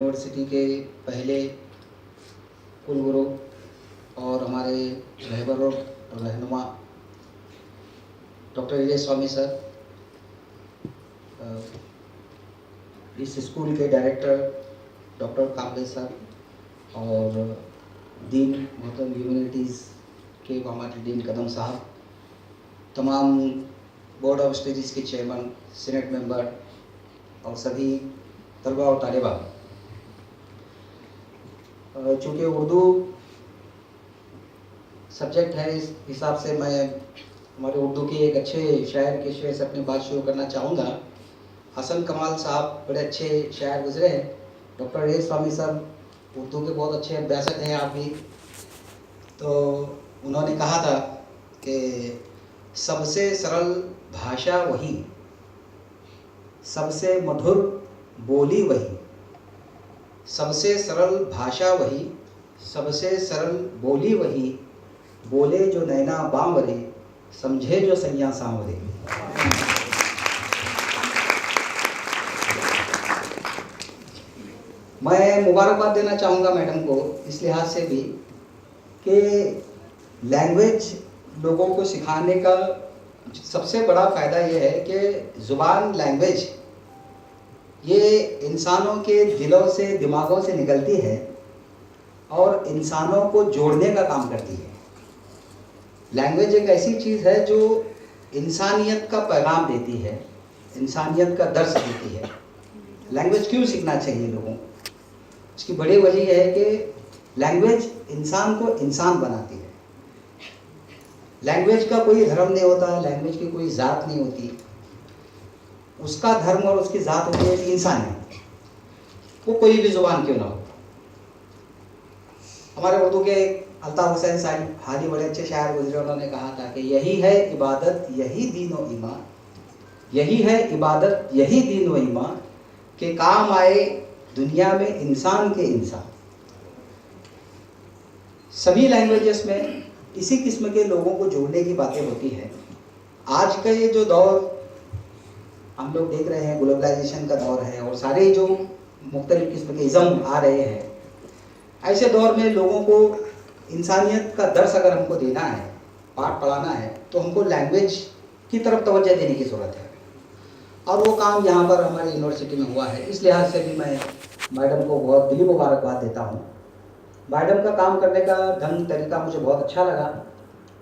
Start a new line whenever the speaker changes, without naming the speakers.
University के पहले कुलगुरु और हमारे रहबर और रहनुमा डॉक्टर विजय स्वामी सर, इस स्कूल के डायरेक्टर डॉक्टर कामले सर और डीन मोहतरम ह्यूमैनिटीज़ के हमारे डीन कदम साहब, तमाम बोर्ड ऑफ स्टडीज़ के चेयरमैन, सीनेट मेंबर और सभी तलबा और तालिबा। चूँकि उर्दू सब्जेक्ट है, इस हिसाब से मैं हमारे उर्दू के एक अच्छे शायर के शेर से अपनी बात शुरू करना चाहूँगा। हसन कमाल साहब बड़े अच्छे शायर गुजरे हैं। डॉक्टर विजय स्वामी साहब उर्दू के बहुत अच्छे अभ्यासक हैं आप भी। तो उन्होंने कहा था कि सबसे सरल भाषा वही, सबसे मधुर बोली वही, सबसे सरल भाषा वही, सबसे सरल बोली वही, बोले जो नैना बांवरे, समझे जो सैया सांवरे। मैं मुबारकबाद देना चाहूँगा मैडम को इस लिहाज से भी कि लैंग्वेज लोगों को सिखाने का सबसे बड़ा फ़ायदा ये है कि ज़ुबान लैंग्वेज ये इंसानों के दिलों से दिमागों से निकलती है और इंसानों को जोड़ने का काम करती है। लैंग्वेज एक ऐसी चीज़ है जो इंसानियत का पैगाम देती है, इंसानियत का दर्स देती है। लैंग्वेज क्यों सीखना चाहिए लोगों को? उसकी बड़ी वजह है कि लैंग्वेज इंसान को इंसान बनाती है। लैंग्वेज का कोई धर्म नहीं होता, लैंग्वेज की कोई ज़ात नहीं होती। उसका धर्म और उसकी ज़ात होती है इंसानियत, वो कोई भी ज़ुबान क्यों ना हो। हमारे उर्दू के अल्ताफ़ हुसैन साहब हाल ही बड़े अच्छे शायर गुजरे, उन्होंने कहा था कि यही है इबादत यही दीन व ईमान, यही है इबादत यही दीन व ईमान, के काम आए दुनिया में इंसान के इंसान। सभी लैंग्वेजेस में इसी किस्म के लोगों को जोड़ने की बातें होती हैं। आज का ये जो दौर हम लोग देख रहे हैं, ग्लोबलाइजेशन का दौर है और सारे जो मुख्तलिफ किस्म के इज़्म आ रहे हैं, ऐसे दौर में लोगों को इंसानियत का दर्स अगर हमको देना है, पाठ पढ़ाना है, तो हमको लैंग्वेज की तरफ तवज्जो देने की ज़रूरत है। और वो काम यहाँ पर हमारी यूनिवर्सिटी में हुआ है। इस लिहाज से भी मैं मैडम को बहुत दिली मुबारकबाद देता हूँ। मैडम का काम करने का ढंग तरीका मुझे बहुत अच्छा लगा।